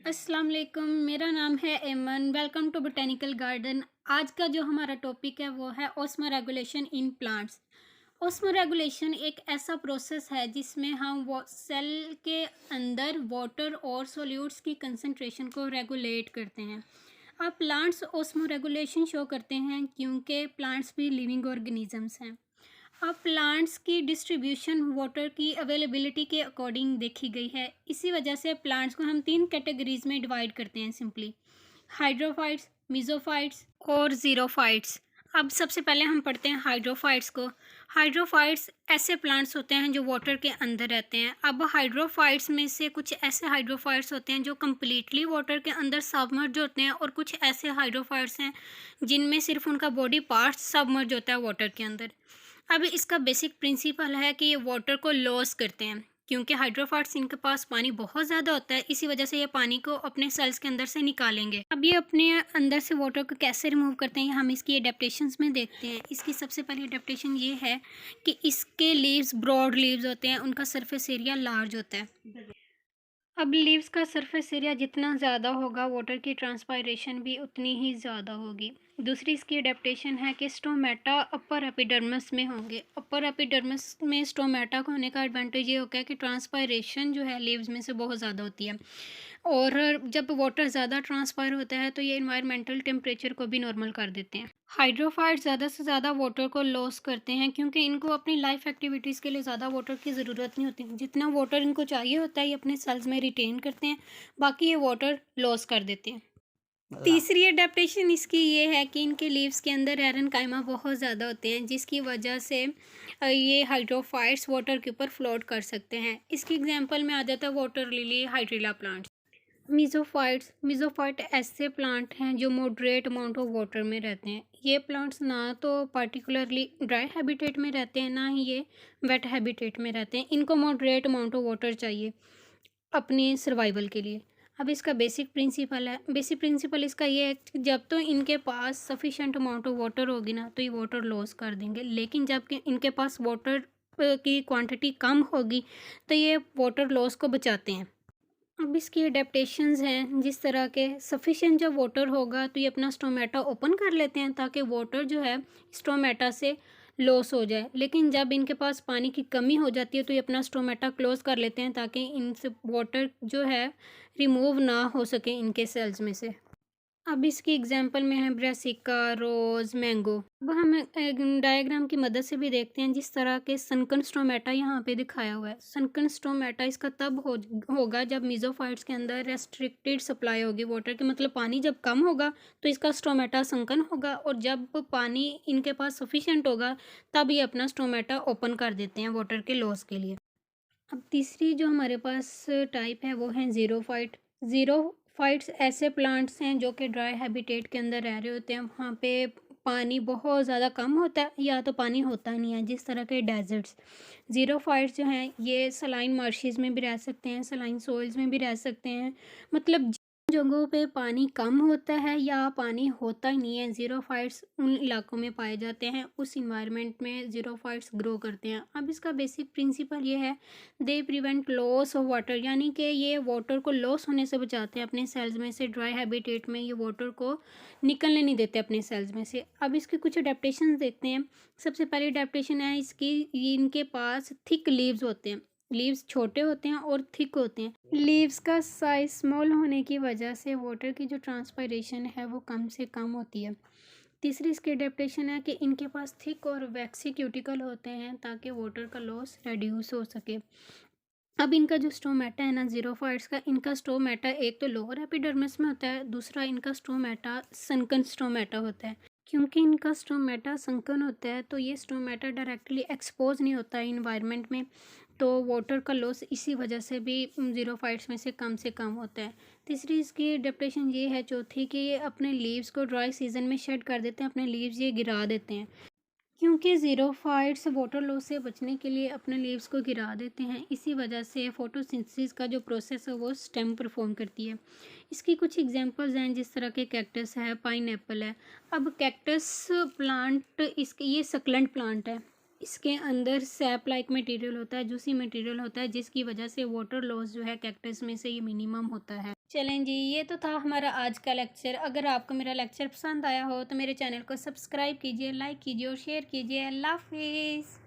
अस्सलाम वालेकुम, मेरा नाम है एमन। Welcome to botanical garden. आज का जो हमारा टॉपिक है वो है osmoregulation in plants. Osmoregulation एक ऐसा प्रोसेस है जिसमें हम वो सेल के अंदर वाटर और सॉल्यूट्स की कंसंट्रेशन को रेगुलेट करते हैं। अब प्लांट्स ऑस्मो रेगुलेशन शो करते हैं क्योंकि प्लांट्स भी लिविंग ऑर्गेनिजम्स हैं। अब प्लांट्स की डिस्ट्रीब्यूशन वाटर की अवेलेबिलिटी के अकॉर्डिंग देखी गई है। इसी वजह से प्लांट्स को हम तीन कैटेगरीज में डिवाइड करते हैं सिंपली: हाइड्रोफाइट्स, मीजोफाइट्स और ज़ीरोफाइट्स। अब सबसे पहले हम पढ़ते हैं हाइड्रोफाइट्स को। हाइड्रोफाइट्स ऐसे प्लांट्स होते हैं जो वाटर के अंदर रहते हैं। अब हाइड्रोफाइट्स में से कुछ ऐसे हाइड्रोफाइट्स होते हैं जो कम्प्लीटली वाटर के अंदर सबमर्ज होते हैं, और कुछ ऐसे हाइड्रोफाइट्स हैं जिनमें सिर्फ उनका बॉडी पार्ट सबमर्ज होता है वाटर के अंदर। अब इसका बेसिक प्रिंसिपल है कि ये वाटर को लॉस करते हैं, क्योंकि हाइड्रोफाइट्स इनके पास पानी बहुत ज़्यादा होता है। इसी वजह से ये पानी को अपने सेल्स के अंदर से निकालेंगे। अब ये अपने अंदर से वाटर को कैसे रिमूव करते हैं हम इसकी एडेप्टेशंस में देखते हैं। इसकी सबसे पहली एडेप्टेशन ये है कि इसके लीव्स ब्रॉड लीव्स होते हैं, उनका सरफेस एरिया लार्ज होता है। अब लीव्स का सरफेस एरिया जितना ज़्यादा होगा, वाटर की ट्रांसपायरेशन भी उतनी ही ज़्यादा होगी। दूसरी इसकी अडेप्टेशन है कि स्टोमेटा अपर एपिडर्मिस में होंगे। अपर एपिडर्मिस में स्टोमेटा का होने का एडवांटेज ये होगा कि ट्रांसपायरेशन जो है लीव्स में से बहुत ज़्यादा होती है, और जब वाटर ज़्यादा ट्रांसपायर होता है तो ये इन्वायरमेंटल टेम्परेचर को भी नॉर्मल कर देते हैं। हाइड्रोफाइट ज़्यादा से ज़्यादा वाटर को लॉस करते हैं क्योंकि इनको अपनी लाइफ एक्टिविटीज़ के लिए ज़्यादा वाटर की ज़रूरत नहीं होती। जितना वाटर इनको चाहिए होता है ये अपने सेल्स में रिटेन करते हैं, बाकी ये वाटर लॉस कर देते हैं। तीसरी अडेप्टेशन इसकी ये है कि इनके लीव्स के अंदर एरनकाइमा बहुत ज़्यादा होते हैं, जिसकी वजह से ये हाइड्रोफाइट्स वाटर के ऊपर फ्लोट कर सकते हैं। इसकी एग्जांपल में आ जाता है वाटर लिली, हाइड्रिला प्लांट्स। मीज़ोफाइट ऐसे प्लांट हैं जो मॉडरेट अमाउंट ऑफ वाटर में रहते हैं। ये प्लांट्स ना तो पार्टिकुलरली ड्राई हैबिटेट में रहते हैं, ना ही ये वेट हैबिटेट में रहते हैं। इनको मॉडरेट अमाउंट ऑफ वाटर चाहिए अपने सर्वाइवल के लिए। अब इसका बेसिक प्रिंसिपल इसका ये है कि जब तो इनके पास सफिशेंट अमाउंट ऑफ वाटर होगी ना, तो ये वाटर लॉस कर देंगे। लेकिन जब कि इनके पास वाटर की क्वांटिटी कम होगी, तो ये वाटर लॉस को बचाते हैं। अब इसकी अडेप्टेशंस हैं जिस तरह के सफिशिएंट जब वाटर होगा तो ये अपना स्टोमेटा ओपन कर लेते हैं ताकि वाटर जो है स्टोमेटा से लॉस हो जाए। लेकिन जब इनके पास पानी की कमी हो जाती है तो ये अपना स्टोमेटा क्लोज कर लेते हैं ताकि इनसे वाटर जो है रिमूव ना हो सके इनके सेल्स में से। अब इसकी एग्जांपल में है ब्रासिका, रोज़, मैंगो। अब हम एक डायग्राम की मदद से भी देखते हैं जिस तरह के सनकन स्टोमेटा यहाँ पे दिखाया हुआ है। सनकन स्टोमेटा इसका तब होगा जब मीजोफाइट्स के अंदर रेस्ट्रिक्टेड सप्लाई होगी वाटर की, मतलब पानी जब कम होगा तो इसका स्टोमेटा संकन होगा, और जब पानी इनके पास सफिशेंट होगा तब ये अपना स्टोमेटा ओपन कर देते हैं वाटर के लॉस के लिए। अब तीसरी जो हमारे पास टाइप है वो है ज़ीरोफाइट्स ऐसे प्लांट्स हैं जो कि ड्राई हैबिटेट के अंदर रह रहे होते हैं। वहाँ पे पानी बहुत ज़्यादा कम होता है या तो पानी होता नहीं है, जिस तरह के डेजर्ट्स। ज़ीरोफाइट्स जो हैं ये सलाइन मार्शेस में भी रह सकते हैं, सलाइन सोइल्स में भी रह सकते हैं। मतलब जिन जगहों पे पानी कम होता है या पानी होता ही नहीं है, ज़ीरोफाइट्स उन इलाकों में पाए जाते हैं। उस इन्वायरमेंट में ज़ीरोफाइट्स ग्रो करते हैं। अब इसका बेसिक प्रिंसिपल ये है, they prevent loss of water, यानी कि ये वाटर को लॉस होने से बचाते हैं अपने सेल्स में से। ड्राई हैबिटेट में ये वाटर को निकलने नहीं देते अपने सेल्स में से। अब इसके कुछ अडेप्टेशन देखते हैं। सबसे पहली अडेप्टेशन है इसकी, इनके पास थिक लीव्स होते हैं। लीव्स छोटे होते हैं और थिक होते हैं। लीव्स का साइज स्मॉल होने की वजह से वाटर की जो ट्रांसपायरेशन है वो कम से कम होती है। तीसरी इसकी अडेप्टेशन है कि इनके पास थिक और वैक्सी क्यूटिकल होते हैं ताकि वाटर का लॉस रिड्यूस हो सके। अब इनका जो स्टोमेटा है ना ज़ीरोफाइट्स का, इनका स्टोमेटा एक तो लोअर एपिडर्मिस में होता है, दूसरा इनका स्टोमेटा सनकन स्टोमेटा होता है। क्योंकि इनका स्टोमेटा संकन होता है तो ये स्टोमेटा डायरेक्टली एक्सपोज नहीं होता है इन्वायरमेंट में, तो वाटर का लॉस इसी वजह से भी ज़ीरोफाइट्स में से कम होता है। तीसरी इसकी डिप्रेशन ये है, चौथी, कि ये अपने लीव्स को ड्राई सीजन में शेड कर देते हैं, अपने लीव्स ये गिरा देते हैं। क्योंकि ज़ीरोफाइट्स वाटर लॉस से बचने के लिए अपने लीव्स को गिरा देते हैं, इसी वजह से फोटोसिंथेसिस का जो प्रोसेस है वो स्टेम परफॉर्म करती है। इसकी कुछ एग्जांपल्स हैं जिस तरह के कैक्टस है, पाइनएप्पल है। अब कैक्टस प्लांट, इसके ये सक्लेंट प्लांट है। इसके अंदर सैप लाइक मटेरियल होता है, जूसी मटेरियल होता है, जिसकी वजह से वाटर लॉस जो है कैक्टस में से ये मिनिमम होता है। चलें जी, ये तो था हमारा आज का लेक्चर। अगर आपको मेरा लेक्चर पसंद आया हो तो मेरे चैनल को सब्सक्राइब कीजिए, लाइक कीजिए और शेयर कीजिए। अल्लाह हाफ़िज़।